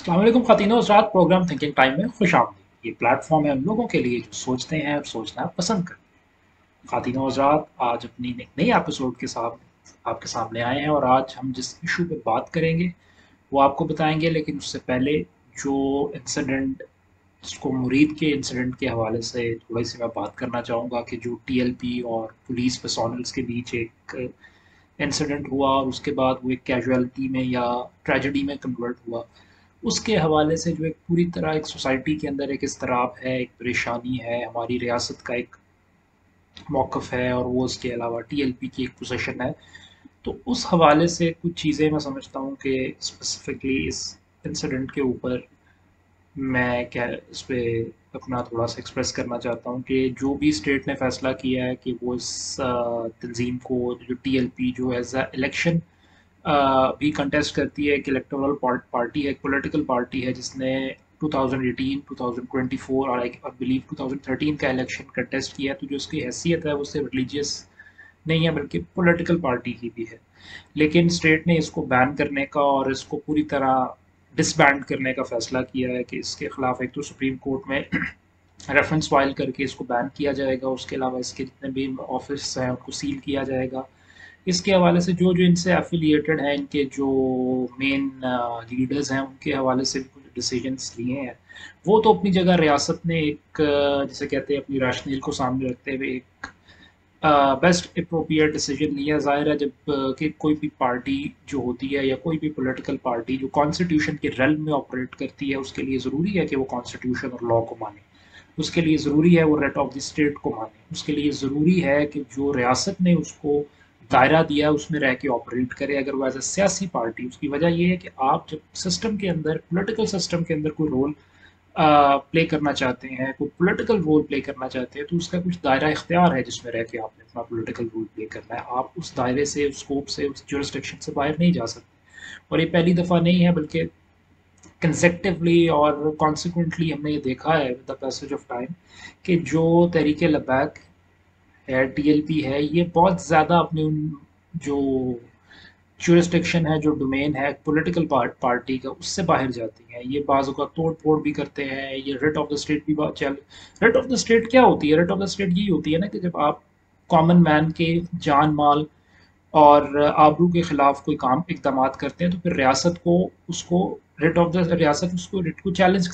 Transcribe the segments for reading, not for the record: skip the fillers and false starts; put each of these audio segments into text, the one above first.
अस्सलाम वालेकुम ख़वातीनो हज़रात, programme thinking time में खुशामदीद। ये प्लेटफॉर्म है उन लोगों के लिए जो सोचते हैं और सोचना पसंद करते हैं। ख़वातीनो हज़रात, आज अपनी एक नई एपिसोड के साथ आपके सामने आए हैं और आज हम जिस इशू पे बात करेंगे वो आपको बताएंगे, लेकिन उससे पहले जो इंसिडेंट जिसको मुरीद के इंसिडेंट के हवाले से थोड़ी सी मैं बात करना चाहूँगा कि जो टीएलपी और पुलिस पर्सोनल्स के बीच एक इंसिडेंट हुआ और उसके बाद वो एक कैजुअलिटी में या ट्रेजेडी में कन्वर्ट हुआ, उसके हवाले से जो एक पूरी तरह एक सोसाइटी के अंदर एक इज़्तिराब है, एक परेशानी है, हमारी रियासत का एक मौक़िफ़ है और वो उसके अलावा टीएलपी की एक पोज़ीशन है। तो उस हवाले से कुछ चीज़ें मैं समझता हूँ कि स्पेसिफ़िकली इस इंसिडेंट के ऊपर मैं क्या इस पे अपना थोड़ा-सा एक्सप्रेस करना चाहता हूँ कि जो भी स्टेट ने फ़ैसला किया है कि वो इस तंज़ीम को जो टीएलपी जो एज़ अ इलेक्शन भी कंटेस्ट करती है, एक इलेक्टोरल पार्टी है, एक पॉलिटिकल पार्टी है जिसने 2018, 2024 और आई बिलीव 2013 का इलेक्शन कंटेस्ट किया है, तो जो उसकी हैसियत है वो सिर्फ रिलीजियस नहीं है बल्कि पॉलिटिकल पार्टी की भी है। लेकिन स्टेट ने इसको बैन करने का और इसको पूरी तरह डिसबैंड करने का फैसला किया है कि इसके खिलाफ एक तो सुप्रीम कोर्ट में रेफरेंस फाइल करके इसको बैन किया जाएगा, उसके अलावा इसके जितने भी ऑफिस हैं उनको सील किया जाएगा। इसके हवाले से जो जो इनसे एफिलिएटेड हैं, इनके जो मेन लीडर्स हैं, उनके हवाले से भी कुछ डिसीजंस लिए हैं। वो तो अपनी जगह रियासत ने एक जिसे कहते हैं अपनी राशनील को सामने रखते हुए एक बेस्ट अप्रोप्रिएट डिसीजन लिया। ज़ाहिर है जब कि कोई भी पार्टी जो होती है या कोई भी पॉलिटिकल पार्टी जो कॉन्स्टिट्यूशन के रेल्म में ऑपरेट करती है, उसके लिए ज़रूरी है कि वो कॉन्स्टिट्यूशन और लॉ को माने। उसके लिए ज़रूरी है वो रेट ऑफ द स्टेट को माने। उसके लिए ज़रूरी है कि जो रियासत ने उसको दायरा दिया है उसमें रह के ऑपरेट करे। अगर वो एज़ अ सियासी पार्टी, उसकी वजह ये है कि आप जब सिस्टम के अंदर, पॉलिटिकल सिस्टम के अंदर कोई रोल प्ले करना चाहते हैं, कोई पॉलिटिकल रोल प्ले करना चाहते हैं, तो उसका कुछ दायरा इख्तियार है जिसमें रह के आपने अपना पॉलिटिकल रोल प्ले करना है। आप उस दायरे से, उस स्कोप से, उस जुरिस्डिक्शन से बाहर नहीं जा सकते। और ये पहली दफ़ा नहीं है बल्कि कंसेक्टिवली और कॉन्सिक्वेंटली हमने ये देखा है with the passage of time कि जो तहरीक लबैक है, टीएलपी है, ये बहुत ज़्यादा अपने उन जो जुरिस्डिक्शन है, जो डोमेन है पॉलिटिकल पार्टी का, उससे बाहर जाती हैं। ये बाज़ का तोड़-फोड़ भी करते हैं, ये रिट ऑफ द स्टेट भी बहुत चल रिट ऑफ द स्टेट क्या होती है? रिट ऑफ द स्टेट यही होती है ना कि जब आप कॉमन मैन के जान-माल और आबरू के खिलाफ कोई काम इक़दामात करते हैं, तो फिर रियासत को उसको रिट ऑफ द रियासत उसको रिट को चैलेंज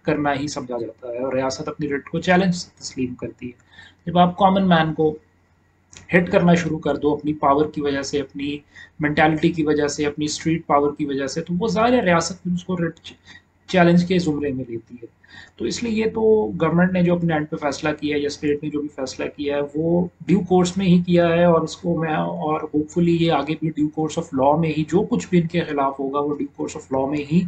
करना ही समझा जाता है और रियासत अपनी रिट को चैलेंज तस्लीम करती है। जब आप कॉमन मैन को हिट करना शुरू कर दो अपनी पावर की वजह से, अपनी मेंटालिटी की वजह से, अपनी स्ट्रीट पावर की वजह से, तो वो ज़ाहिर है रियासत फिर उसको चैलेंज के ज़ुमरे में लेती है। तो इसलिए ये तो गवर्नमेंट ने जो अपने एंड पे फैसला किया है या स्टेट ने जो भी फैसला किया है वो ड्यू कोर्स में ही किया है और उसको मैं और होपफुली ये आगे भी ड्यू कोर्स ऑफ लॉ में ही जो कुछ भी इनके खिलाफ होगा वो ड्यू कोर्स ऑफ लॉ में ही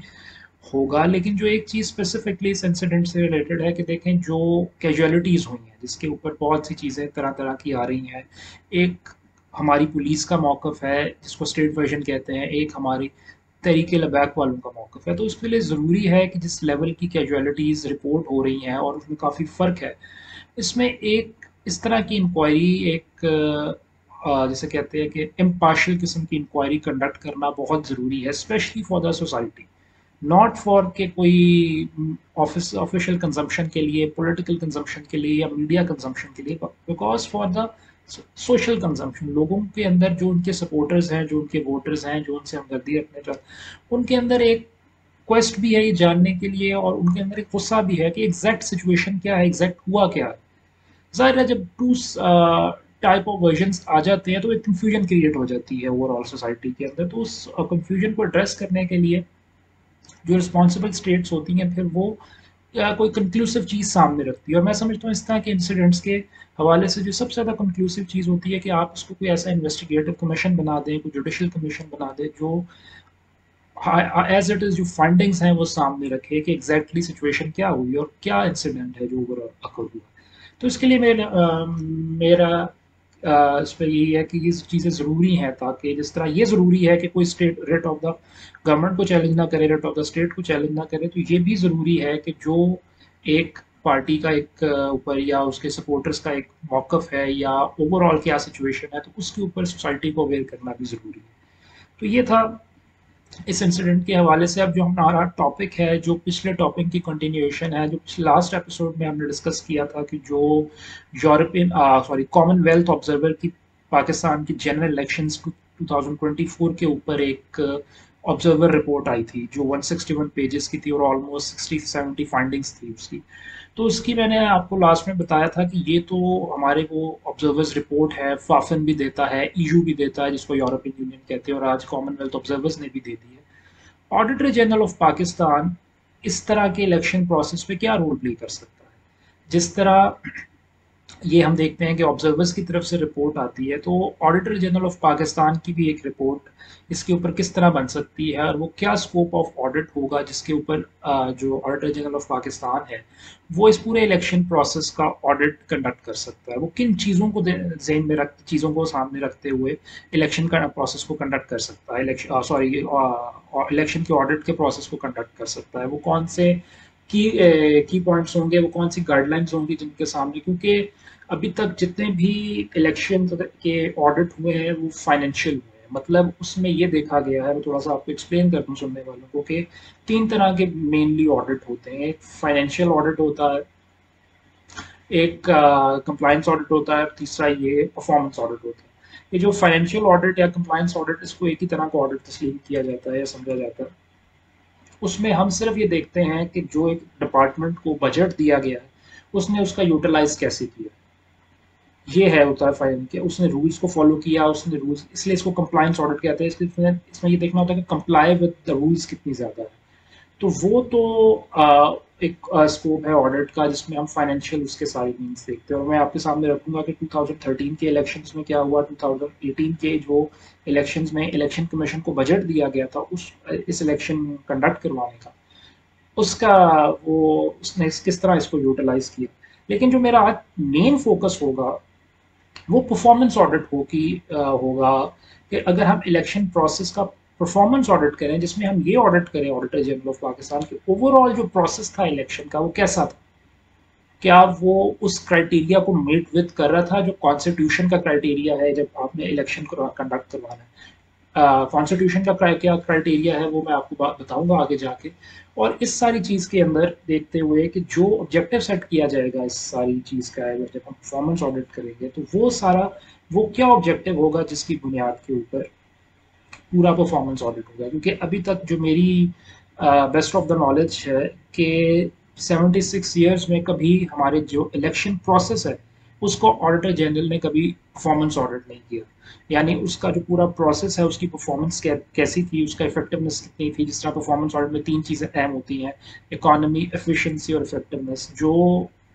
होगा। लेकिन जो एक चीज़ स्पेसिफिकली इस इंसिडेंट से रिलेटेड है कि देखें जो कैजुअलिटीज़ हुई हैं जिसके ऊपर बहुत सी चीज़ें तरह तरह की आ रही हैं। एक हमारी पुलिस का मौक़िफ़ है जिसको स्टेट वर्जन कहते हैं, एक हमारी तहरीक लबैक वालों का मौक़िफ़ है। तो उसके लिए ज़रूरी है कि जिस लेवल की कैजुअलिटीज़ रिपोर्ट हो रही हैं और उसमें काफ़ी फ़र्क है, इसमें एक इस तरह की इंक्वायरी एक जिसे कहते हैं कि इम्पार्शियल किस्म की इंक्वायरी कंडक्ट करना बहुत ज़रूरी है, specially for the society. Not for के कोई ऑफिशियल कंजम्पशन के लिए, पॉलिटिकल कंजम्पशन के लिए या मीडिया कंजम्पशन के लिए, because for the social consumption. लोगों के अंदर जो उनके सपोर्टर्स हैं, जो उनके वोटर्स हैं, जो उनसे हमदर्दी रखने का, उनके अंदर एक क्वेस्ट भी है ये जानने के लिए और उनके अंदर एक गुस्सा भी है कि एग्जैक्ट सिचुएशन क्या है, एग्जैक्ट हुआ क्या है। ज़ाहिर है जब टू टाइप ऑफ वर्जन्स आ जाते हैं तो एक कन्फ्यूजन क्रिएट हो जाती है ओवरऑल सोसाइटी के अंदर। तो उस कन्फ्यूजन को एड्रेस करने के लिए जो रिस्पॉन्सिबल स्टेट्स होती हैं फिर वो या कोई कंक्लूसिव चीज़ सामने रखती है। और मैं समझता हूँ इस तरह के इंसिडेंट्स के हवाले से जो सबसे ज़्यादा कंक्लूसिव चीज़ होती है कि आप उसको कोई ऐसा इन्वेस्टिगेटिव कमीशन बना दें, कोई जुडिशल कमीशन बना दें जो एज इट इज़ जो फाइंडिंग्स हैं वो सामने रखे कि एग्जैक्टली सिचुएशन क्या हुई और क्या इंसिडेंट है जो ओवरऑल अकर हुआ। तो इसके लिए मेरा इस पर यही है कि ये चीज़ें ज़रूरी हैं ताकि जिस तरह ये ज़रूरी है कि कोई state rate of the government को चैलेंज ना करे, रेट ऑफ द स्टेट को चैलेंज ना करे, तो ये भी ज़रूरी है कि जो एक पार्टी का एक ऊपर या उसके सपोर्टर्स का एक मौक़िफ़ है या ओवरऑल क्या सिचुएशन है, तो उसके ऊपर सोसाइटी को अवेयर करना भी ज़रूरी है। तो ये था इस इंसिडेंट के हवाले से अब जो हमारा टॉपिक है, जो पिछले टॉपिक की कंटिन्यूएशन है, जो लास्ट एपिसोड में हमने डिस्कस किया था कि जो यूरोपियन कॉमनवेल्थ ऑब्जर्वर की पाकिस्तान की जनरल इलेक्शंस 2024 के ऊपर एक ऑब्जर्वर रिपोर्ट आई थी जो 161 पेजेस की थी और ऑलमोस्ट 60-70 फाइंडिंग्स थी उसकी। तो उसकी मैंने आपको लास्ट में बताया था कि ये तो हमारे वो ऑब्जर्वर्स रिपोर्ट है, फाफन भी देता है, ईयू भी देता है जिसको यूरोपियन यूनियन कहते हैं, और आज कॉमनवेल्थ ऑब्जर्वर्स ने भी दे दी है। ऑडिटर जनरल ऑफ पाकिस्तान इस तरह के इलेक्शन प्रोसेस में क्या रोल प्ले कर सकता है? जिस तरह ये हम देखते हैं कि ऑब्जर्वर्स की तरफ से रिपोर्ट आती है, तो ऑडिटर जनरल ऑफ पाकिस्तान की भी एक रिपोर्ट इसके ऊपर किस तरह बन सकती है और वो क्या स्कोप ऑफ ऑडिट होगा जिसके ऊपर जो ऑडिटर जनरल ऑफ पाकिस्तान है वो इस पूरे इलेक्शन प्रोसेस का ऑडिट कंडक्ट कर सकता है। वो किन चीज़ों को ज़हन में रख चीज़ों को सामने रखते हुए इलेक्शन का प्रोसेस को कंडक्ट कर सकता है, इलेक्शन के ऑडिट के प्रोसेस को कंडक्ट कर सकता है। वो कौन से की पॉइंट्स होंगे, वो कौन सी गाइडलाइंस होंगी जिनके सामने, क्योंकि अभी तक जितने भी इलेक्शन के ऑडिट हुए हैं वो फाइनेंशियल हुए हैं। मतलब उसमें ये देखा गया है, मैं थोड़ा सा आपको एक्सप्लेन कर दूं सुनने वालों को, कि 3 तरह के मेनली ऑडिट होते हैं। एक फाइनेंशियल ऑडिट होता है, एक कंप्लायंस ऑडिट होता है, तीसरा ये परफॉर्मेंस ऑडिट होता है। ये जो फाइनेंशियल ऑडिट या कंप्लायंस ऑडिट, इसको एक ही तरह का ऑडिट तस्लीम किया जाता है या समझा जाता है। उसमें हम सिर्फ ये देखते हैं कि जो एक डिपार्टमेंट को बजट दिया गया है उसने उसका यूटिलाइज कैसे किया। ये है होता है फाइन के उसने रूल्स को फॉलो किया, उसने रूल्स, इसलिए इसको कंप्लायंस ऑडिट कहते हैं। इसमें ये देखना होता है कि कंप्लाई विद द रूल्स कितनी ज़्यादा है। तो वो तो एक स्कोप है ऑडिट का जिसमें हम फाइनेंशियल उसके सारे मीन्स देखते हैं। और मैं आपके सामने रखूंगा कि 2013 के इलेक्शंस में क्या हुआ, 2018 के जो इलेक्शंस में इलेक्शन कमीशन को बजट दिया गया था इस इलेक्शन कंडक्ट करवाने का, उसका वो उसने किस तरह इसको यूटिलाइज किया। लेकिन जो मेरा आज मेन फोकस होगा वो परफॉर्मेंस ऑडिट होगा कि अगर हम इलेक्शन प्रोसेस का परफॉर्मेंस ऑडिट करें, जिसमें हम ये ऑडिट करें ऑडिटर जनरल ऑफ पाकिस्तान के ओवरऑल जो प्रोसेस था इलेक्शन का वो कैसा था, क्या वो उस क्राइटेरिया को मीट विद कर रहा था जो कॉन्स्टिट्यूशन का क्राइटेरिया है जब आपने इलेक्शन को कंडक्ट करवाना है। कॉन्स्टिट्यूशन का क्या क्राइटेरिया है वो मैं आपको बताऊंगा आगे जाके। और इस सारी चीज़ के अंदर देखते हुए कि जो ऑब्जेक्टिव सेट किया जाएगा इस सारी चीज़ का, अगर जब हम परफॉर्मेंस ऑडिट करेंगे तो वो क्या ऑब्जेक्टिव होगा जिसकी बुनियाद के ऊपर पूरा परफॉर्मेंस ऑडिट होगा। क्योंकि अभी तक जो मेरी बेस्ट ऑफ द नॉलेज है कि 76 ईयर्स में कभी हमारे जो इलेक्शन प्रोसेस है उसको ऑडिटर जनरल ने कभी परफॉर्मेंस ऑडिट नहीं किया। यानी उसका जो पूरा प्रोसेस है उसकी परफॉर्मेंस कैसी थी, उसका इफेक्टिवनेस कितनी थी। जिस तरह परफॉर्मेंस ऑडिट में 3 चीज़ें अहम होती हैं, इकोनॉमी, एफिशिएंसी और इफेक्टिवनेस। जो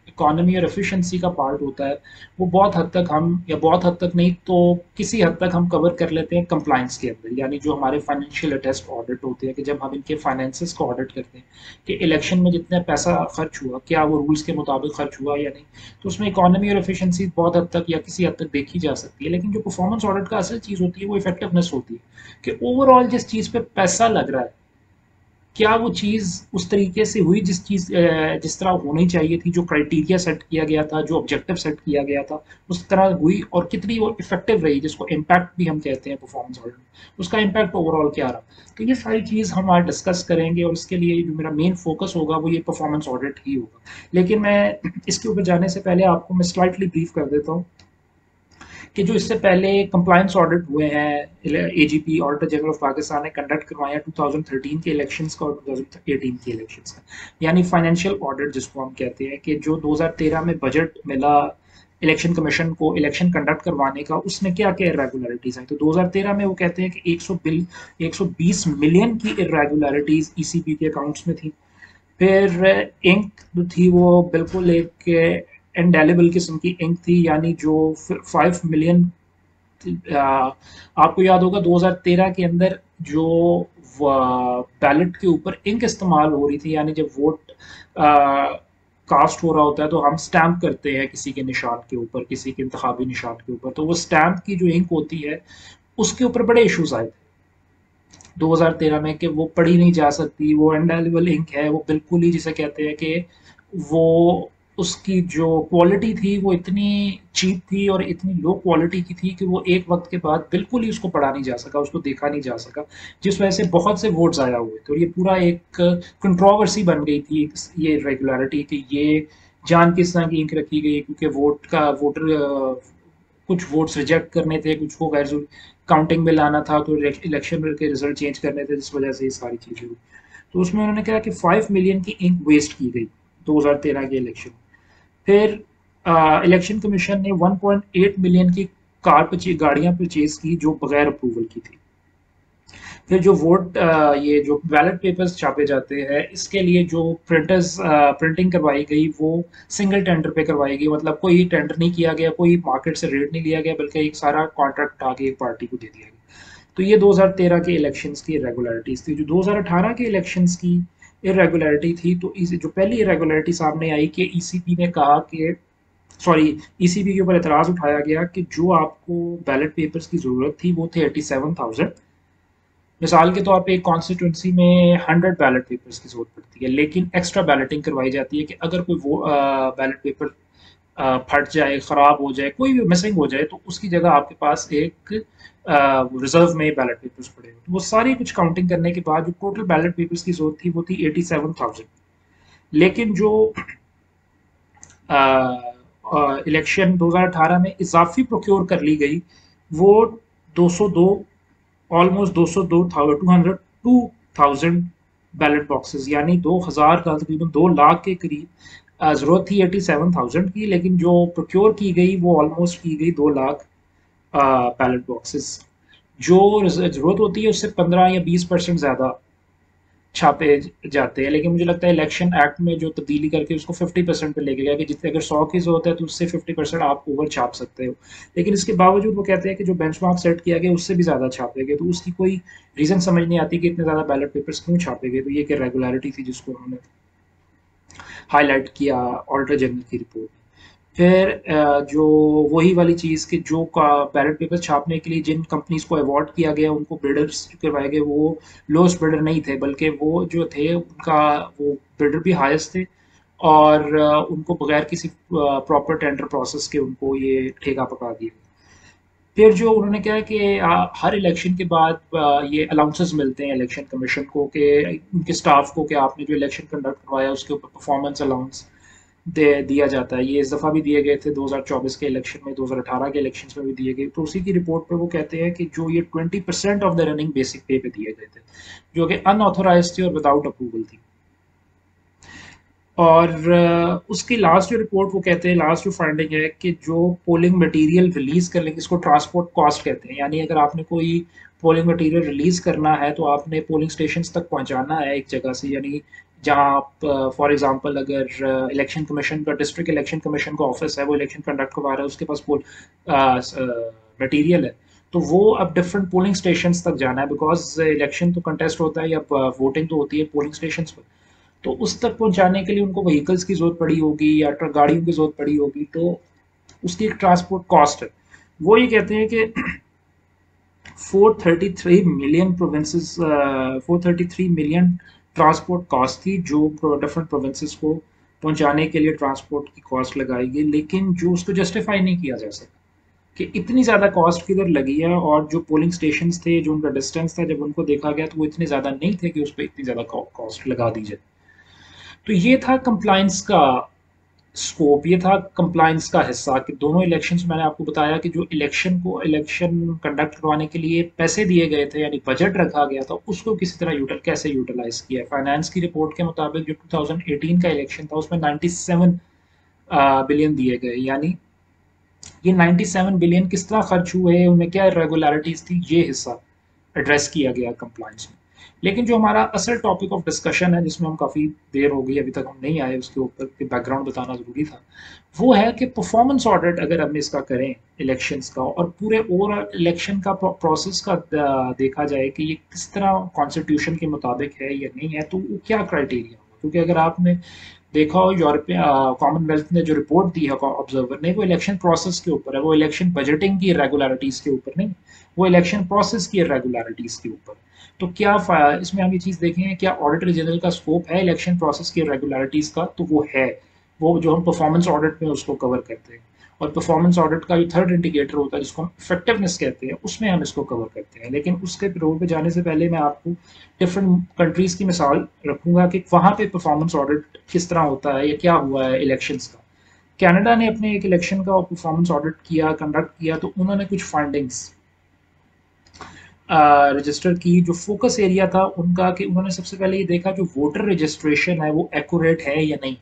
इकोनॉमी और एफिशिएंसी का पार्ट होता है वो बहुत हद तक हम, या बहुत हद तक नहीं तो किसी हद तक हम कवर कर लेते हैं कंप्लायंस के अंदर। यानी जो हमारे फाइनेंशियल अटेस्ट ऑडिट होते हैं कि जब हम इनके फाइनेंसेस को ऑडिट करते हैं कि इलेक्शन में जितना पैसा खर्च हुआ क्या वो रूल्स के मुताबिक खर्च हुआ या नहीं, तो उसमें इकोनॉमी और एफिशिएंसी बहुत हद तक या किसी हद तक देखी जा सकती है। लेकिन जो परफॉर्मेंस ऑडिट का असल चीज़ होती है वो इफेक्टिवनेस होती है कि ओवरऑल जिस चीज़ पे पैसा लग रहा है क्या वो चीज़ उस तरीके से हुई जिस तरह होनी चाहिए थी, जो क्राइटेरिया सेट किया गया था, जो ऑब्जेक्टिव सेट किया गया था उस तरह हुई, और कितनी वो इफेक्टिव रही, जिसको इम्पैक्ट भी हम कहते हैं परफॉर्मेंस ऑडिट में, उसका इम्पैक्ट ओवरऑल क्या रहा। तो ये सारी चीज़ हम आज डिस्कस करेंगे और इसके लिए जो मेरा मेन फोकस होगा वो ये परफॉर्मेंस ऑडिट ही होगा। लेकिन मैं इसके ऊपर जाने से पहले आपको मैं स्लाइटली ब्रीफ कर देता हूँ कि जो इससे पहले कंप्लायंस ऑडिट हुए हैं AGP auditor general of Pakistan ने कंडक्ट करवाया 2013 के इलेक्शंस का और 2018 के इलेक्शंस का। यानी फाइनेंशियल ऑडिट जिसको हम कहते हैं कि जो 2013 में बजट मिला इलेक्शन कमीशन को इलेक्शन कंडक्ट करवाने का, उसमें क्या क्या इरेगुलरिटीज आई। तो 2013 में वो कहते हैं कि 120 मिलियन की इरेगुलरिटीज ईसीबी के अकाउंट्स में थी। फिर इंक जो थी वो बिल्कुल एक इंडेलिबल किस्म की इंक थी, यानी जो 5 मिलियन, आपको याद होगा 2013 के अंदर जो बैलेट के ऊपर इंक इस्तेमाल हो रही थी, यानी जब वोट कास्ट हो रहा होता है तो हम स्टैम्प करते हैं किसी के निशान के ऊपर, किसी के इंतखाबी निशान के ऊपर, तो वो स्टैम्प की जो इंक होती है उसके ऊपर बड़े इश्यूज आए थे 2013 में कि वो पढ़ी नहीं जा सकती, वो इंडेलिबल इंक है, वो बिल्कुल ही जिसे कहते हैं कि वो उसकी जो क्वालिटी थी वो इतनी चीप थी और इतनी लो क्वालिटी की थी कि वो एक वक्त के बाद बिल्कुल ही उसको पढ़ा नहीं जा सका, उसको देखा नहीं जा सका, जिस वजह से बहुत से वोट ज़ाया हुए थे और ये पूरा एक कंट्रोवर्सी बन गई थी ये रेगुलरिटी कि ये जान किस तरह की इंक रखी गई क्योंकि वोटर कुछ वोट्स रिजेक्ट करने थे, कुछ को गैर काउंटिंग में लाना था, तो इलेक्शन के रिजल्ट चेंज करने थे, जिस वजह से ये सारी चीज़ें हुई। तो उसमें उन्होंने कहा कि 5 मिलियन की इंक वेस्ट की गई 2013 के इलेक्शन। फिर इलेक्शन कमीशन ने 1.8 मिलियन की गाड़ियां परचेज की जो बगैर अप्रूवल की थी। फिर जो ये जो बैलेट पेपर्स छापे जाते हैं इसके लिए जो प्रिंटिंग करवाई गई वो सिंगल टेंडर पे करवाई गई, मतलब कोई टेंडर नहीं किया गया, कोई मार्केट से रेट नहीं लिया गया, बल्कि एक सारा कॉन्ट्रैक्ट उठा के एक पार्टी को दे दिया गया। तो ये 2013 के इलेक्शंस की इरेगुलरिटीज थी। जो 2018 के इलेक्शंस की इरेगुलरिटी थी, तो जो पहली इरेगुलरिटी सामने आई कि ईसीपी ने कहा कि ईसीपी के ऊपर एतराज़ उठाया गया कि जो आपको बैलेट पेपर्स की ज़रूरत थी वो थे 87,000। मिसाल के तौर पे एक कॉन्स्टिट्यूंसी में 100 बैलेट पेपर्स की जरूरत पड़ती है, लेकिन एक्स्ट्रा बैलेटिंग करवाई जाती है कि अगर कोई वो बैलेट पेपर फट जाए, ख़राब हो जाए, कोई भी मिसिंग हो जाए, तो उसकी जगह आपके पास एक रिजर्व में बैलेट पेपर्स पड़े हो। तो वो सारी कुछ काउंटिंग करने के बाद जो टोटल बैलेट पेपर्स की जरूरत थी वो थी 87,000। लेकिन जो इलेक्शन 2018 में इजाफी प्रोक्योर कर ली गई वो 202 ऑलमोस्ट 202,000 बैलेट बॉक्सेस, यानी 2000 का तकरीबन 2 लाख के करीब ज़रूरत थी 87,000 की, लेकिन जो प्रोक्योर की गई वो ऑलमोस्ट की गई 2 लाख बैलेट बॉक्सेस। जो ज़रूरत होती है उससे 15 या 20% ज़्यादा छापे जाते हैं, लेकिन मुझे लगता है इलेक्शन एक्ट में जो तब्दीली करके उसको 50% पे लेके गया कि जितने अगर 100 की जरूरत है तो उससे 50% आप ओवर छाप सकते हो। लेकिन इसके बावजूद वो कहते हैं कि जो बेंचमार्क सेट किया गया उससे भी ज़्यादा छापे गए, तो उसकी कोई रीज़न समझ नहीं आती कि इतने ज़्यादा बैलेट पेपर्स क्यों छापे गए। तो ये एक रेगुलरिटी थी जिसको उन्होंने हाईलाइट किया ऑडिटर जनरल की रिपोर्ट में। फिर जो वही वाली चीज़ कि जो बैलेट पेपर छापने के लिए जिन कंपनीज को अवार्ड किया गया उनको बिडर्स करवाए गए वो लोएस्ट बिडर नहीं थे, बल्कि वो जो थे उनका वो बिडर भी हाईएस्ट थे और उनको बगैर किसी प्रॉपर टेंडर प्रोसेस के उनको ये ठेका पका दिया। फिर जो उन्होंने कहा कि हर इलेक्शन के बाद ये अलाउंसेस मिलते हैं इलेक्शन कमीशन को कि उनके स्टाफ को कि आपने जो इलेक्शन कंडक्ट करवाया उसके ऊपर परफॉर्मेंस अलाउंस दिया जाता है। ये इस दफ़ा भी दिए गए थे 2024 के इलेक्शन में, 2018 के इलेक्शन में भी दिए गए। तो उसी की रिपोर्ट पर वो कहते हैं कि जो ये 20% ऑफ द रनिंग बेसिक पे पे दिए गए थे, जो कि अनऑथोराइज थी और विदाउट अप्रूवल थी। और उसकी लास्ट जो रिपोर्ट वो कहते हैं, लास्ट जो फाइंडिंग है कि जो पोलिंग मटेरियल रिलीज कर लेंगे, इसको ट्रांसपोर्ट कॉस्ट कहते हैं, यानी अगर आपने कोई पोलिंग मटेरियल रिलीज करना है तो आपने पोलिंग स्टेशन तक पहुंचाना है एक जगह से, यानी जहां आप फॉर एग्जांपल अगर इलेक्शन कमीशन का डिस्ट्रिक्ट इलेक्शन कमीशन का ऑफिस है, वो इलेक्शन कंडक्ट करवा रहा है, उसके पास मटेरियल है, तो वो अब डिफरेंट पोलिंग स्टेशन तक जाना है, बिकॉज इलेक्शन तो कंटेस्ट होता है या वोटिंग तो होती है पोलिंग स्टेशन पर। तो उस तक पहुंचाने के लिए उनको व्हीकल्स की जरूरत पड़ी होगी या ट्रक गाड़ियों की जरूरत पड़ी होगी, तो उसकी एक ट्रांसपोर्ट कॉस्ट है। वो ये कहते हैं कि 433 million provinces 433 million transport cost थी जो डिफरेंट प्रोविंसेस को पहुंचाने के लिए ट्रांसपोर्ट की कॉस्ट लगाई गई, लेकिन जो उसको जस्टिफाई नहीं किया जा सका कि इतनी ज़्यादा कॉस्ट किधर लगी है, और जो पोलिंग स्टेशन थे जो उनका डिस्टेंस था जब उनको देखा गया तो वो इतने ज़्यादा नहीं थे कि उस पर इतनी ज़्यादा कॉस्ट लगा दी जाए। तो ये था कंप्लाइंस का स्कोप, ये था कंप्लाइंस का हिस्सा कि दोनों इलेक्शंस मैंने आपको बताया कि जो इलेक्शन कंडक्ट करवाने के लिए पैसे दिए गए थे यानी बजट रखा गया था उसको किसी तरह कैसे यूटिलाइज किया। फाइनेंस की रिपोर्ट के मुताबिक जो 2018 का इलेक्शन था उसमें 97 बिलियन दिए गए, यानी ये 97 बिलियन किस तरह खर्च हुए, उनमें क्या इरेगुलरिटीज थी, ये हिस्सा एड्रेस किया गया कंप्लाइंस में। लेकिन जो हमारा असल टॉपिक ऑफ डिस्कशन है जिसमें हम काफ़ी देर हो गई अभी तक हम नहीं आए, उसके ऊपर बैकग्राउंड बताना ज़रूरी था, वो है कि परफॉर्मेंस ऑडिट अगर हम इसका करें इलेक्शंस का और पूरे ओवरऑल इलेक्शन का प्रोसेस का देखा जाए कि ये किस तरह कॉन्स्टिट्यूशन के मुताबिक है या नहीं है, तो वो क्या क्राइटेरिया होगा। क्योंकि अगर आपने देखा हो यूरोपियन कॉमनवेल्थ ने जो रिपोर्ट दी है ऑब्जर्वर ने, वो इलेक्शन प्रोसेस के ऊपर है, वो इलेक्शन बजटिंग की इरेगुलरिटीज़ के ऊपर नहीं, वो इलेक्शन प्रोसेस की इरेगुलरिटीज़ के ऊपर। तो क्या इसमें हम ये चीज़ देखें क्या ऑडिटर जनरल का स्कोप है इलेक्शन प्रोसेस की रेगुलरिटीज़ का, तो वो है। वो जो हम परफॉर्मेंस ऑडिट में उसको कवर करते हैं। और परफॉर्मेंस ऑडिट का जो थर्ड इंडिकेटर होता है जिसको हम इफेक्टिवनेस कहते हैं, उसमें हम इसको कवर करते हैं। लेकिन उसके रोल पे जाने से पहले मैं आपको डिफरेंट कंट्रीज की मिसाल रखूंगा कि वहाँ पे परफॉर्मेंस ऑडिट किस तरह होता है या क्या हुआ है इलेक्शंस का। कनाडा ने अपने एक इलेक्शन का परफॉर्मेंस ऑडिट किया, कंडक्ट किया, तो उन्होंने कुछ फाइंडिंग्स रजिस्टर की। जो फोकस एरिया था उनका कि उन्होंने सबसे पहले ये देखा जो वोटर रजिस्ट्रेशन है वो एक्यूरेट है या नहीं।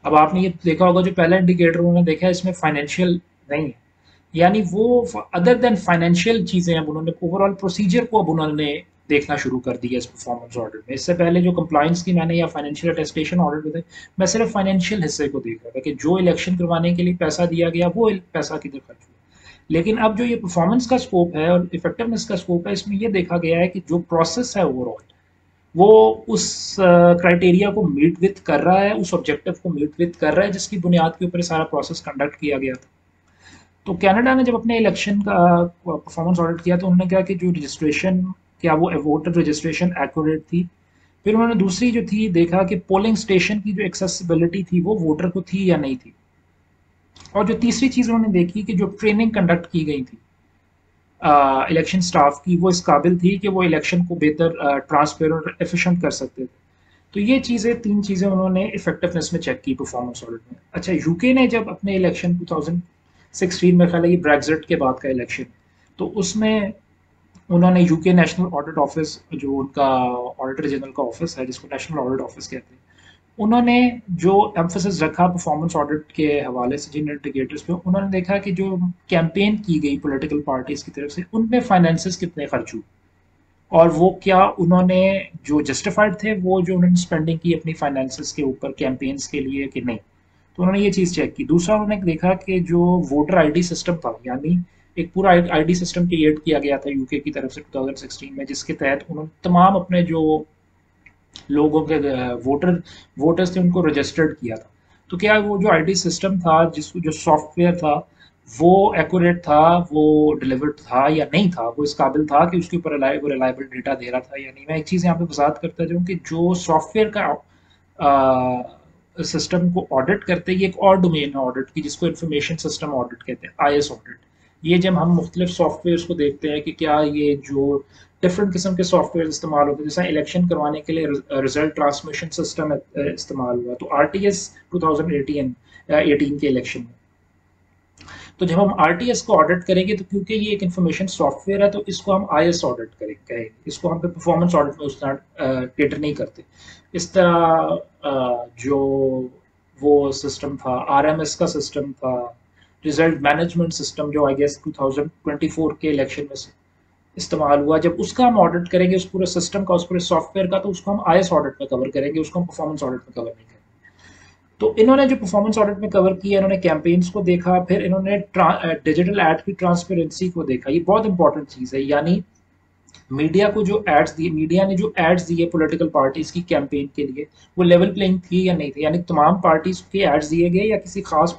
अब आपने ये देखा होगा जो पहला इंडिकेटर उन्होंने देखा है इसमें फाइनेंशियल नहीं है, यानी वो अदर देन फाइनेंशियल चीज़ें अब उन्होंने ओवरऑल प्रोसीजर को अब उन्होंने देखना शुरू कर दिया इस परफॉर्मेंस ऑडिट में। इससे पहले जो कंप्लायंस की मैंने या फाइनेंशियल अटेस्टेशन ऑडिट थे, मैं सिर्फ फाइनेंशियल हिस्से को देख रहा था कि जो इलेक्शन करवाने के लिए पैसा दिया गया वो पैसा किधर खर्च हुआ। लेकिन अब जो ये परफॉर्मेंस का स्कोप है और इफेक्टिवनेस का स्कोप है, इसमें ये देखा गया है कि जो प्रोसेस है ओवरऑल वो उस क्राइटेरिया को मीट विथ कर रहा है, उस ऑब्जेक्टिव को मीट विथ कर रहा है जिसकी बुनियाद के ऊपर सारा प्रोसेस कंडक्ट किया गया था। तो कनाडा ने जब अपने इलेक्शन का परफॉर्मेंस ऑडिट किया तो उन्होंने कहा कि जो रजिस्ट्रेशन, क्या वो वोटर रजिस्ट्रेशन एक्यूरेट थी। फिर उन्होंने दूसरी जो थी देखा कि पोलिंग स्टेशन की जो एक्सेसिबिलिटी थी वो वोटर को थी या नहीं थी। और जो तीसरी चीज़ उन्होंने देखी कि जो ट्रेनिंग कंडक्ट की गई थी इलेक्शन स्टाफ की, वो इस काबिल थी कि वो इलेक्शन को बेहतर ट्रांसपेरेंट और एफिशिएंट कर सकते थे। तो ये चीज़ें, तीन चीज़ें उन्होंने इफेक्टिवनेस में चेक की परफॉर्मेंस ऑडिट में। अच्छा, यूके ने जब अपने इलेक्शन 2016 में, ख्याल है ये ब्रेक्जिट के बाद का इलेक्शन, तो उसमें उन्होंने यूके नेशनल ऑडिट ऑफिस, जो उनका ऑडिटर जनरल का ऑफिस है जिसको नेशनल ऑडिट ऑफिस कहते हैं, उन्होंने जो एम्फोसिस रखा परफॉर्मेंस ऑडिट के हवाले से जिन इंडिकेटर्स पे, उन्होंने देखा कि जो कैंपेन की गई पॉलिटिकल पार्टीज की तरफ से उनमें फाइनेंसेस कितने खर्च हुए और वो क्या उन्होंने जो जस्टिफाइड थे वो जो उन्होंने स्पेंडिंग की अपनी फाइनेंसेस के ऊपर कैंपेन्स के लिए कि नहीं। तो उन्होंने ये चीज़ चेक की। दूसरा उन्होंने देखा कि जो वोटर आईडी सिस्टम था, यानी एक पूरा आईडी सिस्टम क्रिएट किया गया था यूके की तरफ से 2016 में, जिसके तहत उन्होंने तमाम अपने जो लोगों के वोटर्स थे उनको रजिस्टर्ड किया था। तो क्या वो जो आईडी सिस्टम था, जिसको जो सॉफ्टवेयर था, वो एक्यूरेट था, वो डिलीवर्ड था या नहीं था, वो इस काबिल था कि उसके ऊपर रिलायबल डेटा दे रहा था या नहीं। मैं एक चीज़ यहाँ पे वजाहत करता जाऊँ कि जो सॉफ्टवेयर का सिस्टम को ऑडिट करते हैं, ये एक और डोमेन है ऑडिट की जिसको इंफॉर्मेशन सिस्टम ऑडिट कहते हैं, आईएस ऑडिट। ये जब हम मुख्तलिफ सॉफ्टवेयर को देखते हैं कि क्या ये जो डिफरेंट किस्म के सॉफ्टवेयर इस्तेमाल होते हैं, जैसे इलेक्शन करवाने के लिए रिजल्ट ट्रांसमिशन सिस्टम इस्तेमाल हुआ, तो आरटीएस 2018 के इलेक्शन में, तो जब हम आरटीएस को ऑडिट करेंगे तो क्योंकि ये एक इन्फॉर्मेशन सॉफ्टवेयर है तो इसको हम आईएस ऑडिट करेंगे, इसको हम परफॉर्मेंस ऑडिट में उस तरह कैटर नहीं करते। इस तरह जो वो सिस्टम था, आरएमएस का सिस्टम था, रिजल्ट मैनेजमेंट सिस्टम, जो आई गेस 2024 के इलेक्शन में इस्तेमाल हुआ, जब उसका हम ऑडिट करेंगे उस पूरे सिस्टम का, उस पूरे सॉफ्टवेयर का, तो उसको हम आईएस ऑडिट में कवर करेंगे, उसको हम परफॉर्मेंस ऑडिट में कवर नहीं करेंगे। तो इन्होंने जो परफॉर्मेंस ऑडिट में कवर किया, इन्होंने कैंपेन्स को देखा, फिर इन्होंने डिजिटल एड की ट्रांसपेरेंसी को देखा। ये बहुत इंपॉर्टेंट चीज़ है, यानी मीडिया को जो एड्स दिए, मीडिया ने जो एड्स दिए पॉलिटिकल पार्टीज की कैंपेन के लिए, वो लेवल प्लेइंग थी या नहीं थी, यानी तमाम पार्टीज के एड्स दिए गए या किसी खास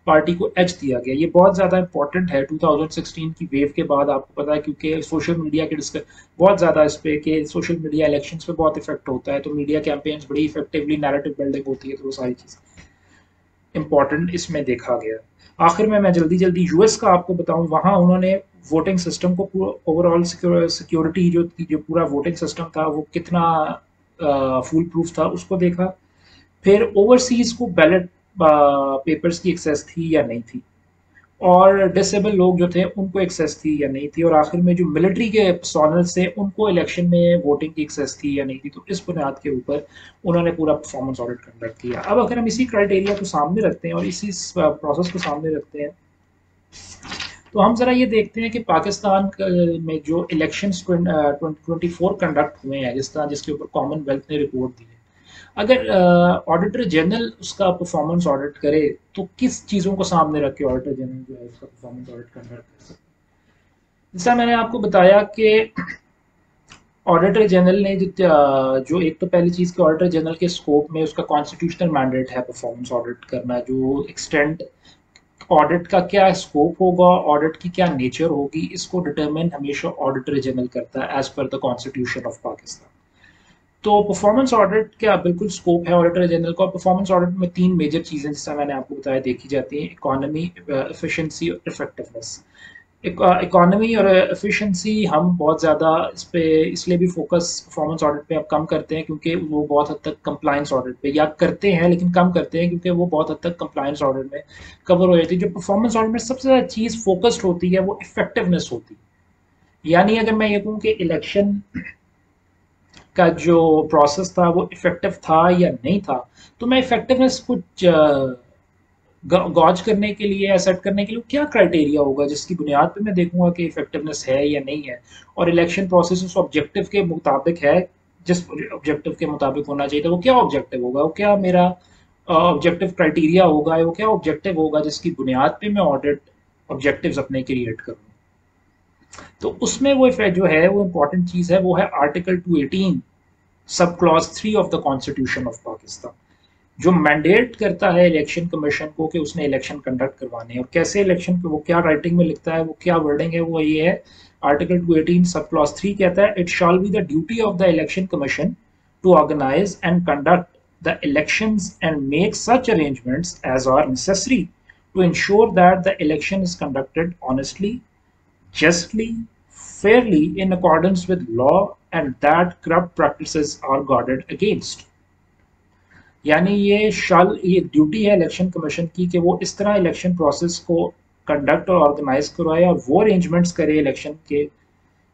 पार्टी को एच दिया गया। ये बहुत ज़्यादा इंपॉर्टेंट है 2016 की वेव के बाद, आपको पता है, क्योंकि सोशल मीडिया के बहुत ज़्यादा इस पे कि सोशल मीडिया इलेक्शंस पे बहुत इफेक्ट होता है, तो मीडिया कैंपेन्स बड़ी इफेक्टिवली नैरेटिव बिल्डिंग होती है, तो वो सारी चीज़ इम्पॉर्टेंट इसमें देखा गया। आखिर में मैं जल्दी जल्दी यूएस का आपको बताऊं, वहाँ उन्होंने वोटिंग सिस्टम को पूरा ओवरऑल सिक्योरिटी जो पूरा वोटिंग सिस्टम था वो कितना फुल प्रूफ था उसको देखा। फिर ओवरसीज को बैलेट पेपर्स की एक्सेस थी या नहीं थी, और डिसेबल लोग जो थे उनको एक्सेस थी या नहीं थी, और आखिर में जो मिलिट्री के पर्सोनल से उनको इलेक्शन में वोटिंग की एक्सेस थी या नहीं थी। तो इस बुनियाद के ऊपर उन्होंने पूरा परफॉर्मेंस ऑडिट कंडक्ट किया। अब अगर हम इसी क्राइटेरिया को सामने रखते हैं और इसी प्रोसेस को सामने रखते हैं, तो हम जरा ये देखते हैं कि पाकिस्तान में जो इलेक्शन 2024 कंडक्ट हुए हैं, जिस तरह जिसके ऊपर कॉमनवेल्थ ने रिपोर्ट दी है, अगर ऑडिटर जनरल उसका परफॉर्मेंस ऑडिट करे तो किस चीज़ों को सामने रख के ऑडिटर जनरल जो है उसका परफॉर्मेंस ऑडिट कंडक्ट कर सकते हैं। जैसा मैंने आपको बताया कि ऑडिटर जनरल ने जो एक तो पहली चीज़ कि ऑडिटर जनरल के स्कोप में उसका कॉन्स्टिट्यूशनल मैंडेट है परफॉर्मेंस ऑडिट करना। जो एक्सटेंट ऑडिट का क्या स्कोप होगा, ऑडिट की क्या नेचर होगी, इसको डिटरमिन हमेशा ऑडिटर जनरल करता है as per the constitution of Pakistan. तो परफॉर्मेंस ऑडिट का बिल्कुल स्कोप है ऑडिटर जनरल का। परफॉर्मेंस ऑडिट में तीन मेजर चीज़ें, जैसा मैंने आपको बताया, देखी जाती हैं: इकोनॉमी, एफिशिएंसी और इफेक्टिवनेस। इकोनॉमी और एफिशिएंसी हम बहुत ज़्यादा इस पे इसलिए भी फोकस परफॉर्मेंस ऑडिट पे अब कम करते हैं क्योंकि वो बहुत हद तक कंप्लायंस ऑडिट पे, या करते हैं लेकिन कम करते हैं क्योंकि वो बहुत हद तक कंप्लायंस ऑडिट में कवर हो जाती है। जो परफॉर्मेंस ऑडिट में सबसे ज़्यादा चीज़ फोकस्ड होती है वो इफेक्टिवनेस होती है। यानी अगर मैं ये कहूँ कि इलेक्शन का जो प्रोसेस था वो इफेक्टिव था या नहीं था, तो मैं इफेक्टिवनेस को गॉज करने के लिए या सेट करने के लिए क्या क्राइटेरिया होगा जिसकी बुनियाद पे मैं देखूंगा कि इफेक्टिवनेस है या नहीं है, और इलेक्शन प्रोसेस उस ऑब्जेक्टिव के मुताबिक है जिस ऑब्जेक्टिव के मुताबिक होना चाहिए था। वो क्या ऑब्जेक्टिव होगा, वो क्या मेरा ऑब्जेक्टिव क्राइटेरिया होगा, वो क्या ऑब्जेक्टिव होगा जिसकी बुनियाद पे मैं ऑडिट ऑब्जेक्टिव्स अपने क्रिएट करूँ। तो उसमें वो जो है वो इम्पोर्टेंट चीज़ है, वो है article 218 sub clause 3 of the constitution of Pakistan, जो मैंडेट करता है इलेक्शन कमीशन को कि उसने इलेक्शन कंडक्ट करवाने हैं। और कैसे इलेक्शन पे वो क्या राइटिंग में लिखता है, वो क्या वर्डिंग है, वो ये है। आर्टिकल 218 सब क्लॉज 3 कहता है, it shall be the duty of the election commission to organise and conduct the elections and make such arrangements as are necessary to ensure that the election is conducted honestly, justly, fairly, in accordance with law, and that corrupt practices are guarded against। यानी ये duty है election commission की कि वो इस तरह election process को conduct और ऑर्गेनाइज करवाए और वो अरेंजमेंट्स करे इलेक्शन के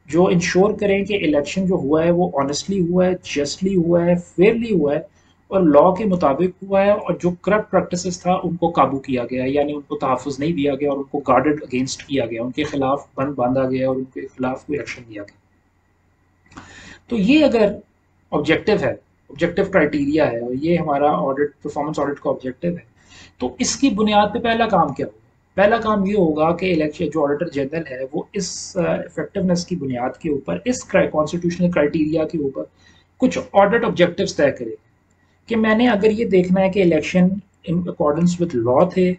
जो इंश्योर करें कि इलेक्शन जो हुआ है वो ऑनेस्टली हुआ है, जस्टली हुआ है, फेयरली हुआ है और लॉ के मुताबिक हुआ है, और जो करप्ट प्रैक्टिसेस था उनको काबू किया गया, यानी उनको तहफ़्फ़ुज़ नहीं दिया गया और उनको गार्डेड अगेंस्ट किया गया, उनके खिलाफ बंद बांधा गया और उनके खिलाफ कोई एक्शन लिया गया। तो ये अगर ऑब्जेक्टिव है, ऑब्जेक्टिव क्राइटेरिया है, और ये हमारा ऑडिट, परफॉर्मेंस ऑडिट का ऑब्जेक्टिव है, तो इसकी बुनियाद पे पहला काम क्या होगा? पहला काम ये होगा कि इलेक्शन जो ऑडिटर जनरल है वो इस इफेक्टिवनेस की बुनियाद के ऊपर, इस कॉन्स्टिट्यूशनल क्राइटेरिया के ऊपर कुछ ऑडिट ऑब्जेक्टिव्स तय करे कि मैंने अगर ये देखना है कि election in accordance with law थे,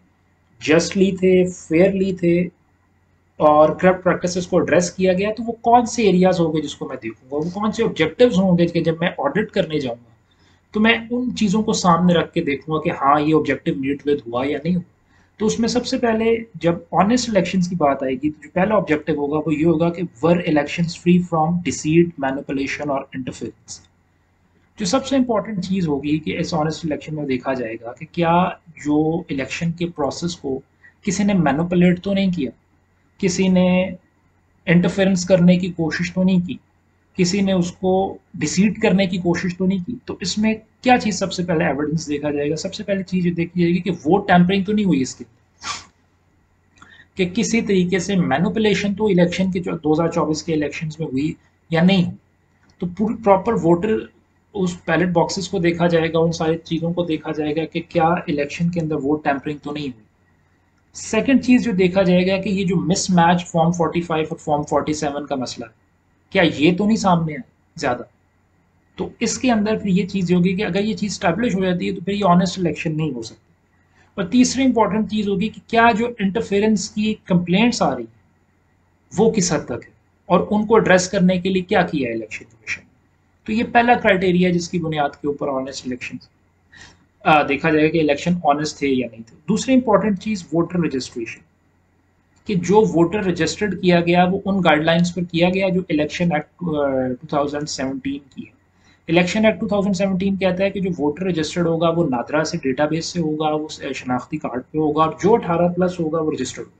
जस्टली थे, फेयरली थे और करप्ट प्रैक्टिसेस को एड्रेस किया गया, तो वो कौन से एरियाज होंगे जिसको मैं देखूंगा, वो कौन से ऑब्जेक्टिव्स होंगे कि जब मैं ऑडिट करने जाऊंगा तो मैं उन चीज़ों को सामने रख के देखूंगा कि हाँ ये ऑब्जेक्टिव मीट विद हुआ या नहीं हुआ। तो उसमें सबसे पहले जब ऑनेस्ट इलेक्शंस की बात आएगी तो जो पहला ऑब्जेक्टिव होगा वो ये होगा कि whether elections free from deceit, manipulation और इंटरफेरेंस। जो सबसे इंपॉर्टेंट चीज़ होगी कि इस ऑनेस्ट इलेक्शन में देखा जाएगा कि क्या जो इलेक्शन के प्रोसेस को किसी ने मैनिपुलेट तो नहीं किया, किसी ने इंटरफेरेंस करने की कोशिश तो नहीं की, किसी ने उसको डिसीट करने की कोशिश तो नहीं की। तो इसमें क्या चीज़ सबसे पहले एविडेंस देखा जाएगा? सबसे पहले चीज़ ये देखी जाएगी कि वोट टैंपरिंग तो नहीं हुई इसके, कि किसी तरीके से मैनिपुलेशन तो इलेक्शन के जो 2024 के इलेक्शंस में हुई या नहीं हुई। तो पूरी प्रॉपर वोटर उस बैलेट बॉक्सेस को देखा जाएगा, उन सारी चीज़ों को देखा जाएगा कि क्या इलेक्शन के अंदर वोट टैंपरिंग तो नहीं हुई। सेकंड चीज़ जो देखा जाएगा कि ये जो मिसमैच फॉर्म 45 और फॉर्म 47 का मसला है, क्या ये तो नहीं सामने आया ज़्यादा। तो इसके अंदर फिर ये चीज़ होगी कि अगर ये चीज़ स्टैब्लिश हो जाती है तो फिर ये ऑनेस्ट इलेक्शन नहीं हो सकती। और तीसरी इंपॉर्टेंट चीज़ होगी कि क्या जो इंटरफेरेंस की कंप्लेंट्स आ रही है वो किस हद तक है और उनको एड्रेस करने के लिए क्या किया है इलेक्शन कमीशन। तो ये पहला क्राइटेरिया जिसकी बुनियाद के ऊपर ऑनेस्ट इलेक्शन देखा जाएगा कि इलेक्शन ऑनेस्ट थे या नहीं थे। दूसरी इंपॉर्टेंट चीज़ वोटर रजिस्ट्रेशन, कि जो वोटर रजिस्टर्ड किया गया वो उन गाइडलाइंस पर किया गया जो इलेक्शन एक्ट 2017 की है। इलेक्शन एक्ट 2017 कहता है कि जो वोटर रजिस्टर्ड होगा वो नादरा से डेटाबेस से होगा, वो शनाख्ती कार्ड पे होगा और जो 18+ होगा वो रजिस्टर्ड होगा।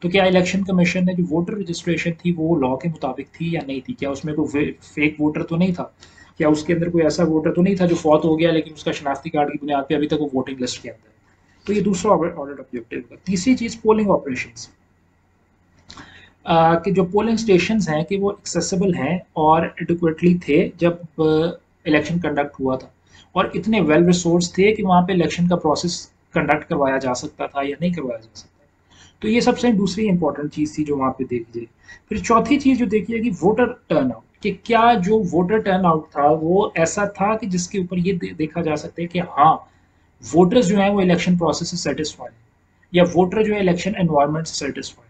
तो क्या इलेक्शन कमीशन ने जो वोटर रजिस्ट्रेशन थी वो लॉ के मुताबिक थी या नहीं थी? क्या उसमें कोई फेक वोटर तो नहीं था? क्या उसके अंदर कोई ऐसा वोटर तो नहीं था जो फौत हो गया लेकिन उसका शनाख्ती कार्ड की बुनियाद पे अभी तक वो वोटिंग लिस्ट के अंदर है? तो ये दूसरा ऑडिट ऑब्जेक्टिव है। तीसरी चीज़ पोलिंग ऑपरेशंस, कि जो पोलिंग स्टेशंस हैं कि वो एक्सेसिबल हैं और एडिक्वेटली थे जब इलेक्शन कंडक्ट हुआ था, और इतने वेल रिसोर्स थे कि वहाँ पे इलेक्शन का प्रोसेस कंडक्ट करवाया जा सकता था या नहीं करवाया जा सकता। तो ये सबसे दूसरी इंपॉर्टेंट चीज़ थी जो वहाँ पे देखी जाए। फिर चौथी चीज़ जो देखी जाएगी वोटर टर्नआउट, कि क्या जो वोटर टर्नआउट था वो ऐसा था कि जिसके ऊपर ये देखा जा सकता है कि हाँ वोटर्स जो है वो इलेक्शन प्रोसेस से सेटिस्फाइड, या वोटर जो है इलेक्शन एनवायरनमेंट से सेटिस्फाइड।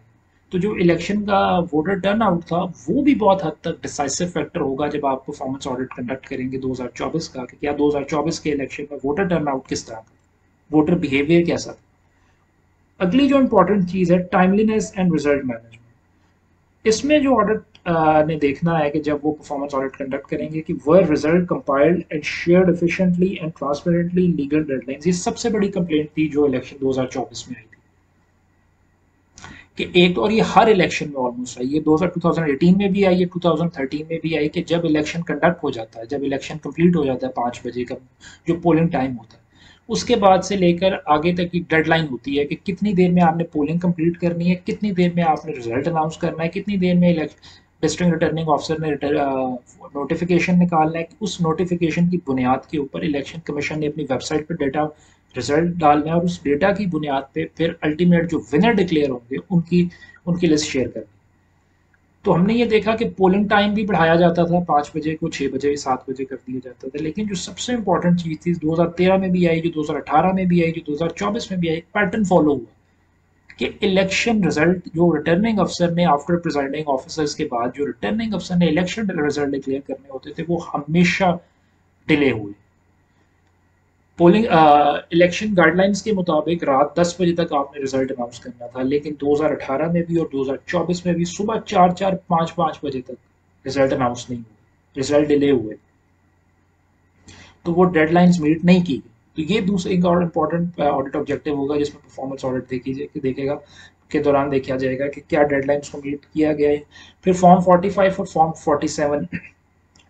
तो जो इलेक्शन का वोटर टर्नआउट था वो भी बहुत हद तक डिसाइसिव फैक्टर होगा जब आप परफॉर्मेंस ऑडिट कंडक्ट करेंगे 2024 का, कि क्या 2024 के इलेक्शन में वोटर टर्नआउट किस तरह था, वोटर बिहेवियर कैसा था। अगली जो इंपॉर्टेंट चीज़ है टाइमलीनेस एंड रिजल्ट मैनेजमेंट। इसमें जो ऑडिट ने देखना है कि जब वो परफॉर्मेंस ऑडिट कंडक्ट करेंगे कि whether result compiled and shared efficiently and transparently legal deadlines. ये सबसे बड़ी कंप्लेंट थी जो इलेक्शन 2024 में आई थी कि एक, और ये हर इलेक्शन में ऑलमोस्ट आई, ये 2018 में भी आई है, 2013 में भी आई, कि जब इलेक्शन कंडक्ट हो जाता है, जब इलेक्शन कंप्लीट हो जाता है 5 बजे का जो पोलिंग टाइम होता है, उसके बाद से लेकर आगे तक की डेडलाइन होती है कि कितनी देर में आपने पोलिंग कंप्लीट करनी है, कितनी देर में आपने रिजल्ट अनाउंस करना है, कितनी देर में डिस्ट्रिक्ट रिटर्निंग ऑफिसर ने नोटिफिकेशन निकालना है। उस नोटिफिकेशन की बुनियाद के ऊपर इलेक्शन कमीशन ने अपनी वेबसाइट पर डेटा रिजल्ट डालना है और उस डेटा की बुनियाद पे फिर अल्टीमेट जो विनर डिक्लेयर होंगे उनकी उनकी लिस्ट शेयर करनी। तो हमने ये देखा कि पोलिंग टाइम भी बढ़ाया जाता था, 5 बजे को 6 बजे 7 बजे कर दिया जाता था, लेकिन जो सबसे इंपॉर्टेंट चीज़ थी 2013 में भी आई, जो 2018 में भी आई, जो 2024 में भी आई, पैटर्न फॉलो हुआ कि इलेक्शन रिजल्ट जो रिटर्निंग अफसर ने आफ्टर प्रिजाइडिंग ऑफिसर्स के बाद जो रिटर्निंग अफसर ने इलेक्शन रिजल्ट डिक्लेयर करने होते थे वो हमेशा डिले हुए। पोलिंग इलेक्शन गाइडलाइंस के मुताबिक रात 10 बजे तक आपने रिजल्ट अनाउंस करना था, लेकिन 2018 में भी और 2024 में भी सुबह 4 4 5 5 बजे तक रिजल्ट अनाउंस नहीं हुए, रिजल्ट डिले हुए। तो वो डेडलाइंस मीट नहीं की गई। तो ये दूसरा एक और इम्पोर्टेंट ऑडिट ऑब्जेक्टिव होगा जिसमें परफॉर्मेंस ऑडिट देखेगा के दौरान देखा जाएगा कि क्या डेडलाइंस को मीट किया गया है। फिर फॉर्म 45 और फॉर्म 47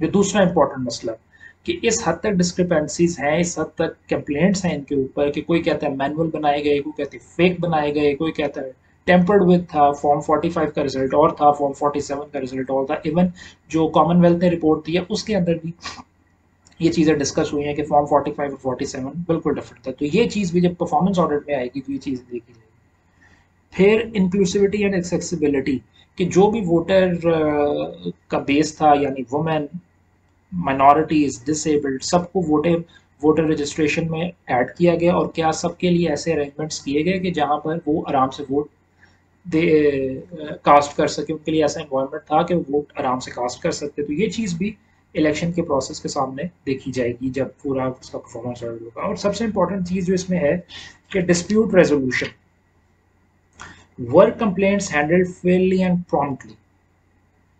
जो दूसरा इंपॉर्टेंट मसला कि इस हद तक डिस्क्रिपेंसीज हैं, इस हद तक कंप्लेंट्स हैं इनके ऊपर कि कोई कहता है मैनुअल बनाए गए, कोई कहते हैं फेक बनाए गए, कोई कहता है टेम्पर्ड विद था, फॉर्म 45 का रिजल्ट और था, फॉर्म 47 का रिजल्ट और था। इवन जो कॉमनवेल्थ ने रिपोर्ट दी है उसके अंदर भी ये चीज़ें डिस्कस हुई हैं कि फॉर्म 45 और 47 बिल्कुल डिफरेंट था। तो ये चीज़ भी जब परफॉर्मेंस ऑडिट में आएगी तो ये चीज़ देखी जाएगी। फिर इंक्लूसिविटी एंड एक्सेसिबिलिटी कि जो भी वोटर का बेस था, यानी वुमेन, माइनॉरिटीज, डिसेबल्ड, सबको वोटर वोटर रजिस्ट्रेशन में ऐड किया गया, और क्या सबके लिए ऐसे अरेंजमेंट्स किए गए कि जहां पर वो आराम से वोट दे कास्ट कर सके, उनके लिए ऐसा इन्वायरमेंट था कि वो वोट आराम से कास्ट कर सकते। तो ये चीज़ भी इलेक्शन के प्रोसेस के सामने देखी जाएगी जब पूरा उसका परफॉर्मेंस होगा। और सबसे इंपॉर्टेंट चीज़ जो इसमें है कि dispute resolution, work complaints handled Fairlie and promptly.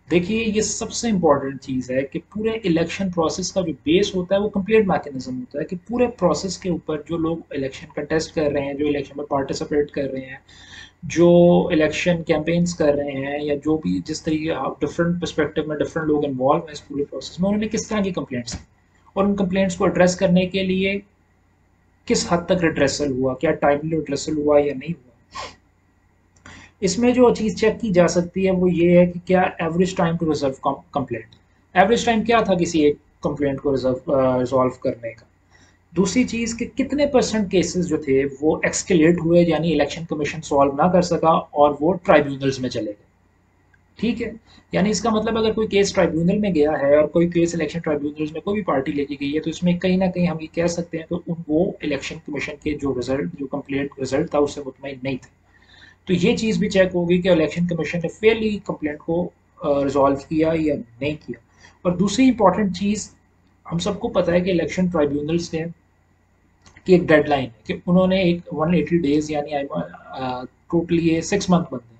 देखिए ये सबसे इंपॉर्टेंट चीज़ है कि पूरे इलेक्शन प्रोसेस का जो बेस होता है वो कंप्लेंट मैकेनिज्म होता है, कि पूरे प्रोसेस के ऊपर जो लोग इलेक्शन कंटेस्ट कर रहे हैं, जो इलेक्शन में पार्टिसिपेट कर रहे हैं, जो इलेक्शन कैंपेन्स कर रहे हैं, या जो भी जिस तरीके डिफरेंट पर्सपेक्टिव में डिफरेंट लोग इन्वॉल्व हैं इस पूरे प्रोसेस में, उन्होंने किस तरह की कंप्लेंट्स की और उन कंप्लेंट्स को एड्रेस करने के लिए किस हद तक रिड्रेसल हुआ, क्या टाइमली रिड्रेसल हुआ या नहीं हुआ। इसमें जो चीज़ चेक की जा सकती है वो ये है कि क्या average time to resolve complaint, average time क्या था किसी एक कंप्लेंट को रिजॉल्व करने का। दूसरी चीज़ कि कितने परसेंट केसेस जो थे वो एक्सकेलेट हुए, यानी इलेक्शन कमीशन सॉल्व ना कर सका और वो ट्राइब्यूनल्स में चले गए। ठीक है, यानी इसका मतलब अगर कोई केस ट्राइब्यूनल में गया है और कोई केस इलेक्शन ट्राइब्यूनल्स में कोई भी पार्टी लेके गई है, तो इसमें कहीं ना कहीं हम ये कह सकते हैं तो वो इलेक्शन कमीशन के जो रिजल्ट, जो कंप्लेंट रिजल्ट था उससे मुतमईन नहीं थे। तो ये चीज़ भी चेक होगी कि इलेक्शन कमीशन ने फेयरली कंप्लेंट को रिजॉल्व किया या नहीं किया। और दूसरी इंपॉर्टेंट चीज़, हम सबको पता है कि इलेक्शन ट्राइब्यूनल्स ने की एक डेडलाइन है कि उन्होंने एक 180 डेज, यानी टोटली ये 6 मंथ बनते हैं।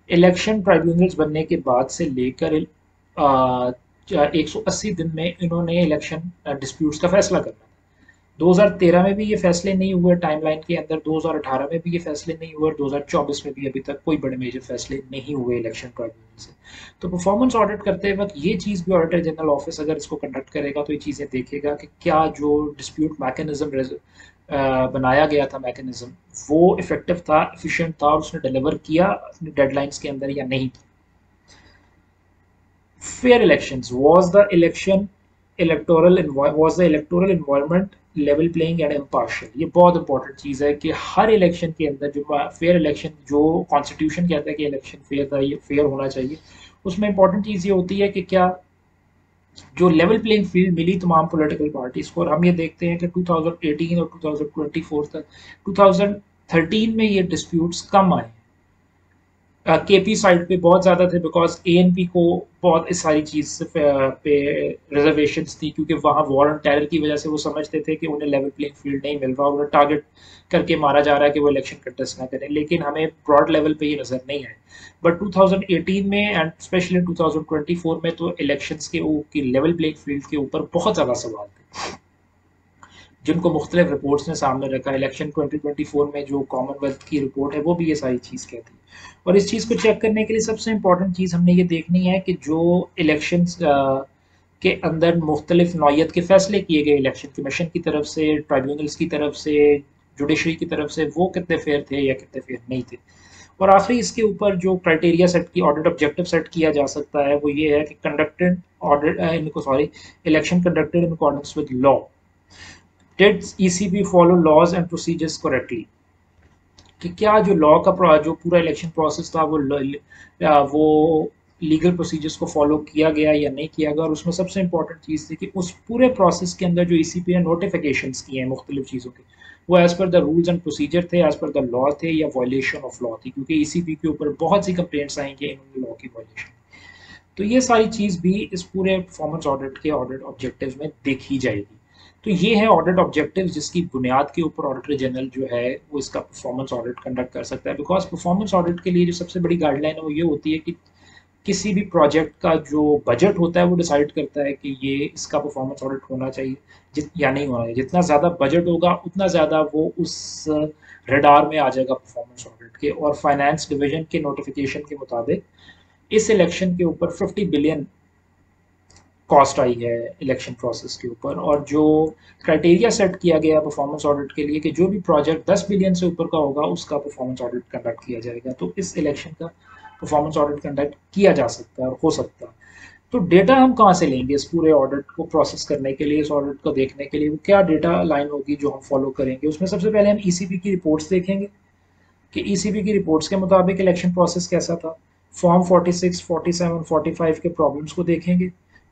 इलेक्शन ट्राइब्यूनल्स बनने के बाद से लेकर 180 दिन में इन्होंने इलेक्शन डिस्प्यूट्स का फैसला करना। 2013 में भी ये फैसले नहीं हुए टाइमलाइन के अंदर, 2018 में भी ये फैसले नहीं हुए और 2024 में भी अभी तक कोई बड़े मेजर फैसले नहीं हुए इलेक्शन ट्राइब्यूनल से। तो परफॉर्मेंस ऑडिट करते वक्त ये चीज़ भी ऑडिटर जनरल ऑफिस अगर इसको कंडक्ट करेगा तो ये चीज़ें देखेगा कि क्या जो डिस्प्यूट मैकेनिज्म बनाया गया था मैकेनिज्म वो इफेक्टिव था, एफिशिएंट था, और उसने डिलीवर किया अपनी डेडलाइंस के अंदर या नहीं। Fair elections, was the electoral environment level playing and impartial. ये बहुत इंपॉर्टेंट चीज़ है कि हर इलेक्शन के अंदर जो फेयर इलेक्शन, जो कॉन्स्टिट्यूशन कहता है कि इलेक्शन फेयर था, ये फेयर होना चाहिए। उसमें इंपॉर्टेंट चीज़ ये होती है कि क्या जो लेवल प्लेइंग फील्ड मिली तमाम पॉलिटिकल पार्टीज को। और हम ये देखते हैं कि 2018 और 2024 तक, 2013 में ये डिस्प्यूट्स कम आए, केपी साइड पे बहुत ज़्यादा थे बिकॉज एएनपी को बहुत इस सारी चीज़ पे रिजर्वेशंस थी, क्योंकि वहाँ वॉर एंड टेरर की वजह से वो समझते थे कि उन्हें लेवल प्लेइंग फील्ड नहीं मिल रहा, उन्हें टारगेट करके मारा जा रहा है कि वो इलेक्शन कंटेस्ट ना करें। लेकिन हमें ब्रॉड लेवल पे ये नज़र नहीं आए। बट 2018 में एंड स्पेशली 2024 में तो इलेक्शंस के की लेवल प्लेइंग फील्ड के ऊपर बहुत ज़्यादा सवाल थे, जिनको मुख्तलिफ रिपोर्ट्स ने सामने रखा। इलेक्शन 2024 में जो कॉमनवेल्थ की रिपोर्ट है वो भी ये सारी चीज़ कहती है। और इस चीज़ को चेक करने के लिए सबसे इम्पोर्टेंट चीज़ हमने ये देखनी है कि जो इलेक्शंस के अंदर मुख्तलिफ नौयत के फैसले किए गए इलेक्शन कमीशन की तरफ से, ट्राइब्यूनल्स की तरफ से, जुडिशरी की तरफ से, वो कितने फेयर थे या कितने फेयर नहीं थे। और आखिरी इसके ऊपर जो क्राइटेरिया सेट की ऑडिट ऑब्जेक्टिव सेट किया जा सकता है वो ये है कि कंडक्टेड ऑडिट इनको sorry election conducted in accordance with law. Did ECB follow laws and procedures correctly? कि क्या जो लॉ का जो पूरा इलेक्शन प्रोसेस था वो लीगल प्रोसीजर्स को फॉलो किया गया या नहीं किया गया। और उसमें सबसे इंपॉर्टेंट चीज़ थी कि उस पूरे प्रोसेस के अंदर जो ईसीपी ने नोटिफिकेशंस किए हैं मुख्तलिफ चीज़ों के, वो as per the rules and procedure थे, एज़ पर द लॉ थे, या वायलेशन ऑफ लॉ थी, क्योंकि ईसीपी के ऊपर बहुत सी कंप्लेंट्स आई कि इन्होंने लॉ की वायलेशन। तो ये सारी चीज़ भी इस पूरे परफॉर्मेंस ऑडिट के ऑडिट ऑब्जेक्टिव में देखी जाएगी। तो ये है ऑडिट ऑब्जेक्टिव जिसकी बुनियाद के ऊपर ऑडिटर जनरल जो है वो इसका परफॉर्मेंस ऑडिट कंडक्ट कर सकता है। बिकॉज परफॉर्मेंस ऑडिट के लिए जो सबसे बड़ी गाइडलाइन है वो ये होती है कि किसी भी प्रोजेक्ट का जो बजट होता है वो डिसाइड करता है कि ये इसका परफॉर्मेंस ऑडिट होना चाहिए या नहीं होना चाहिए। जितना ज़्यादा बजट होगा उतना ज़्यादा वो उस रडार में आ जाएगा परफॉर्मेंस ऑडिट के। और फाइनेंस डिवीजन के नोटिफिकेशन के मुताबिक इस इलेक्शन के ऊपर 50 बिलियन कॉस्ट आई है इलेक्शन प्रोसेस के ऊपर। और जो क्राइटेरिया सेट किया गया परफॉर्मेंस ऑडिट के लिए कि जो भी प्रोजेक्ट 10 बिलियन से ऊपर का होगा उसका परफॉर्मेंस ऑडिट कंडक्ट किया जाएगा। तो इस इलेक्शन का परफॉर्मेंस ऑडिट कंडक्ट किया जा सकता है और हो सकता है। तो डेटा हम कहाँ से लेंगे इस पूरे ऑडिट को प्रोसेस करने के लिए, इस ऑडिट को देखने के लिए? वो क्या डेटा लाइन होगी जो हम फॉलो करेंगे? उसमें सबसे पहले हम ईसीपी की रिपोर्ट्स देखेंगे कि ईसीपी की रिपोर्ट्स के मुताबिक इलेक्शन प्रोसेस कैसा था। फॉर्म 46, 47, 45 के प्रॉब्लम्स को देखेंगे।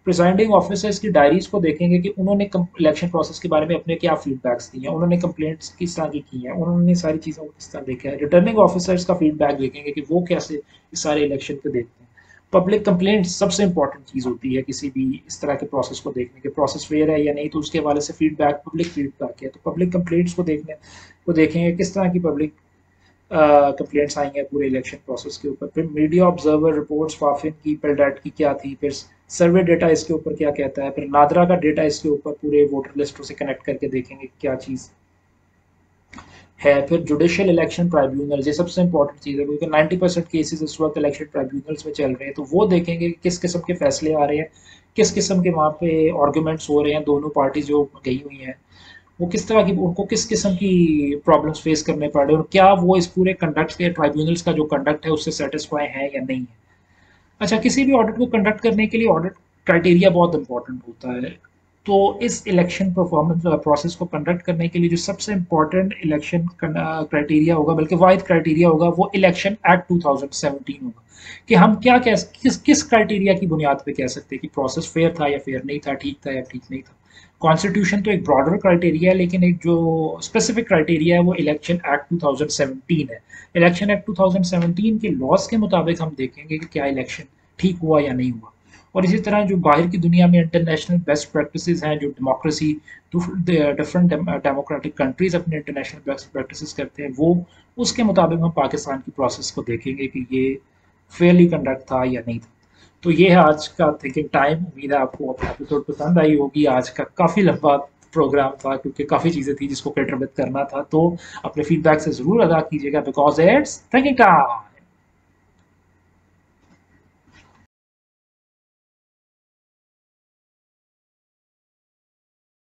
प्रिजाइडिंग ऑफिसर्स की डायरीज को देखेंगे कि उन्होंने इलेक्शन प्रोसेस के बारे में अपने क्या फीडबैक्स दिए हैं, उन्होंने कंप्लेंट्स किस तरह की हैं, उन्होंने सारी चीज़ों को किस तरह देखा है। रिटर्निंग ऑफिसर्स का फीडबैक देखेंगे कि वो कैसे इस सारे इलेक्शन को देखते हैं। पब्लिक कंप्लेंट्स सबसे इंपॉर्टेंट चीज़ होती है किसी भी इस तरह के प्रोसेस को देखने के, प्रोसेस फेयर है या नहीं, तो उसके हवाले से फीडबैक पब्लिक फीडबैक है। तो पब्लिक कंप्लेंट्स को देखेंगे किस तरह की पब्लिक कंप्लेंट्स आई हैं पूरे इलेक्शन प्रोसेस के ऊपर। फिर मीडिया ऑब्जर्वर रिपोर्ट्स फाफिन की, पेलडैट की क्या थी, फिर सर्वे डेटा इसके ऊपर क्या कहता है, फिर नादरा का डेटा इसके ऊपर पूरे वोटर लिस्टों से कनेक्ट करके देखेंगे क्या चीज़ है। फिर जुडिशियल इलेक्शन ट्राइब्यूनल, ये सबसे इंपॉर्टेंट चीज़ है क्योंकि 90% केसेस इस वक्त इलेक्शन ट्राइब्यूनल्स में चल रहे हैं। तो वो देखेंगे कि किस किस्म के फैसले आ रहे हैं, किस किस्म के वहाँ पे आर्गूमेंट्स हो रहे हैं, दोनों पार्टी जो गई हुई हैं वो किस तरह की, उनको किस किस्म की प्रॉब्लम्स फेस करने पड़ रहे हैं, और क्या वो इस पूरे कंडक्ट के ट्राइब्यूनल्स का जो कंडक्ट है उससे सेटिस्फाई है या नहीं है। अच्छा, किसी भी ऑडिट को कंडक्ट करने के लिए ऑडिट क्राइटेरिया बहुत इंपॉर्टेंट होता है। तो इस इलेक्शन परफॉर्मेंस प्रोसेस को कंडक्ट करने के लिए जो सबसे इम्पोर्टेंट इलेक्शन क्राइटेरिया होगा, बल्कि वाहिद क्राइटेरिया होगा, वो इलेक्शन एक्ट 2017 होगा। कि हम क्या कह किस क्राइटेरिया की बुनियाद पे कह सकते हैं कि प्रोसेस फेयर था या फेयर नहीं था, ठीक था या ठीक नहीं था। कॉन्स्टिट्यूशन तो एक ब्रॉडर क्राइटेरिया है, लेकिन एक जो स्पेसिफिक क्राइटेरिया है वो इलेक्शन एक्ट 2017 है। इलेक्शन एक्ट 2017 के लॉज के मुताबिक हम देखेंगे कि क्या इलेक्शन ठीक हुआ या नहीं हुआ। और इसी तरह जो बाहर की दुनिया में इंटरनेशनल बेस्ट प्रैक्टिसेस हैं, जो डेमोक्रेसी डिफरेंट डेमोक्रेटिक कंट्रीज अपने इंटरनेशनल बेस्ट प्रैक्टिसेस करते हैं, वो उसके मुताबिक हम पाकिस्तान की प्रोसेस को देखेंगे कि ये फेयरली कंडक्ट था या नहीं था। तो ये है आज का थिंकिंग टाइम। उम्मीद है आपको एपिसोड पसंद आई होगी। आज का काफ़ी लंबा प्रोग्राम था क्योंकि काफ़ी चीज़ें थी जिसको कैटर विद करना था। तो अपने फीडबैक से ज़रूर अदा कीजिएगा बिकॉज इट्स थिंकिंग टाइम।